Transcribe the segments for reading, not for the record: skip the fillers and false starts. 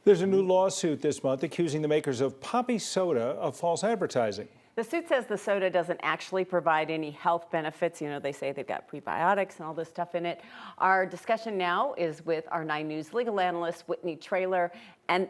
There's a new lawsuit this month accusing the makers of Poppi soda of false advertising. The suit says the soda doesn't actually provide any health benefits. You know, they say they've got prebiotics and all this stuff in it. Our discussion now is with our 9 News legal analyst, Whitney Traylor. And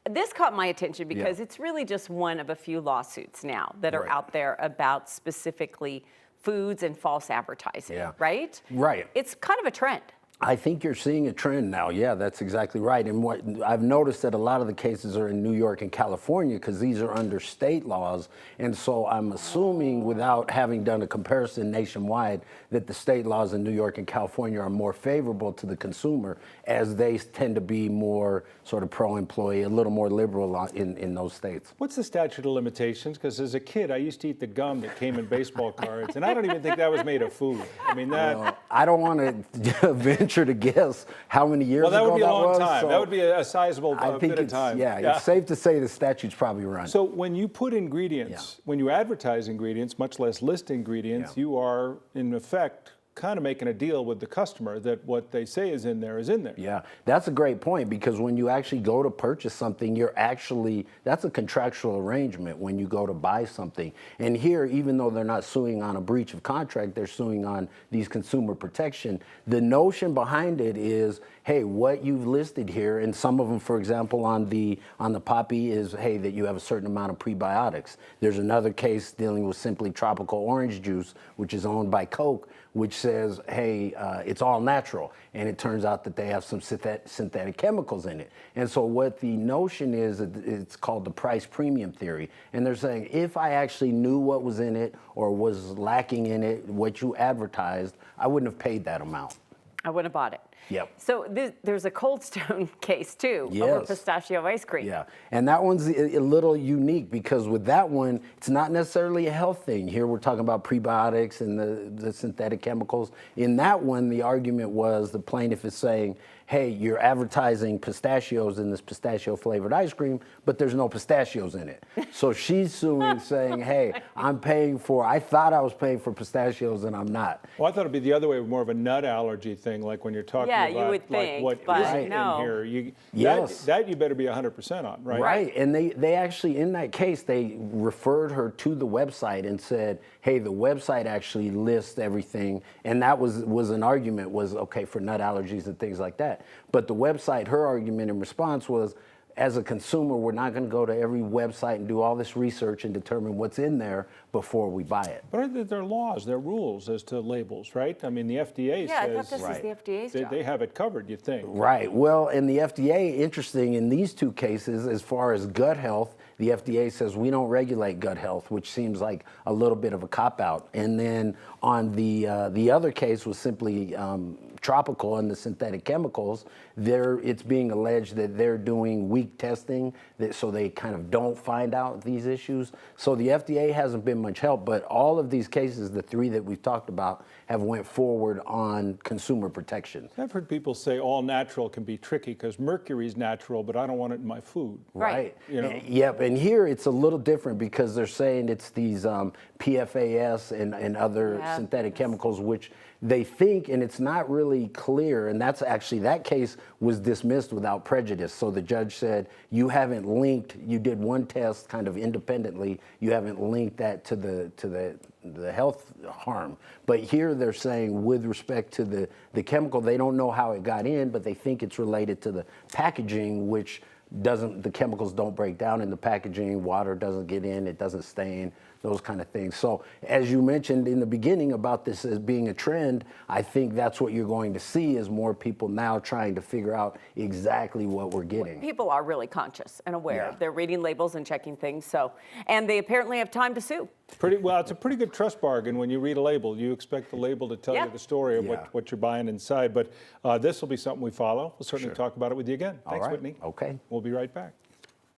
this caught my attention because it's really just one of a few lawsuits now that are out there about specifically foods and false advertising, right? Right. It's kind of a trend. I think you're seeing a trend now. Yeah, that's exactly right. And what I've noticed that a lot of the cases are in New York and California because these are under state laws. And so I'm assuming, without having done a comparison nationwide, that the state laws in New York and California are more favorable to the consumer, as they tend to be more sort of pro-employee, a little more liberal in those states. What's the statute of limitations? Because as a kid, I used to eat the gum that came in baseball cards, and I don't even think that was made of food. I mean, that... Well, I don't want to venture to guess how many years ago that was. Well, that would be a long time. So that would be a sizable bit of time. Yeah, it's safe to say the statute's probably run. So when you put ingredients, when you advertise ingredients, much less list ingredients, you are, in effect, kind of making a deal with the customer that what they say is in there is in there. Yeah, that's a great point, because when you actually go to purchase something, that's a contractual arrangement when you go to buy something. And here, even though they're not suing on a breach of contract, they're suing on these consumer protection. The notion behind it is, hey, what you've listed here, and some of them, for example, on the Poppi is, hey, that you have a certain amount of prebiotics. There's another case dealing with simply tropical orange juice, which is owned by Coke, which says, hey, it's all natural. And it turns out that they have some synthetic chemicals in it. And so what the notion is, it's called the price premium theory. And they're saying, if I actually knew what was in it or was lacking in it, what you advertised, I wouldn't have paid that amount. I wouldn't have bought it. Yep. So there's a Cold Stone case too, over pistachio ice cream. Yeah, and that one's a little unique because with that one, it's not necessarily a health thing. Here we're talking about prebiotics and the synthetic chemicals. In that one, the argument was the plaintiff is saying, hey, you're advertising pistachios in this pistachio flavored ice cream, but there's no pistachios in it. So she's suing saying, hey, I thought I was paying for pistachios and I'm not. Well, I thought it'd be the other way, more of a nut allergy thing, like when you're talking about you would think, like what but isn't in here. That you better be 100% on, right? Right, and they actually, in that case, they referred her to the website and said, hey, the website actually lists everything, and that was an argument, was okay for nut allergies and things like that. But the website, her argument in response was, as a consumer, we're not going to go to every website and do all this research and determine what's in there before we buy it. But there are laws, there are rules as to labels, right? I mean, the FDA says... Yeah, I thought this is the FDA's job. They have it covered, you think. Right. Well, and the FDA, interesting, in these two cases, as far as gut health, the FDA says we don't regulate gut health, which seems like a little bit of a cop-out. And then on the other case was simply tropical and the synthetic chemicals, it's being alleged that they're doing weak testing, so they kind of don't find out these issues. So the FDA hasn't been much help, but all of these cases, the 3 that we've talked about, have went forward on consumer protection. I've heard people say all natural can be tricky because mercury's natural, but I don't want it in my food. Right. You know? Yep, and here it's a little different because they're saying it's these PFAS and other synthetic chemicals, which they think, and it's not really clear, and that's actually, that case was dismissed without prejudice. So the judge said, you haven't linked, you did one test kind of independently, you haven't linked that to the health harm. But here they're saying, with respect to the chemical, they don't know how it got in, but they think it's related to the packaging, which the chemicals don't break down in the packaging, water doesn't get in, it doesn't stain, those kind of things. So as you mentioned in the beginning about this as being a trend, I think that's what you're going to see, is more people now trying to figure out exactly what we're getting. People are really conscious and aware. They're reading labels and checking things, and they apparently have time to sue. Well, it's a pretty good trust bargain when you read a label. You expect the label to tell you the story of what you're buying inside. But this will be something we follow. We'll certainly talk about it with you again. Thanks, Whitney. Okay. We'll be right back.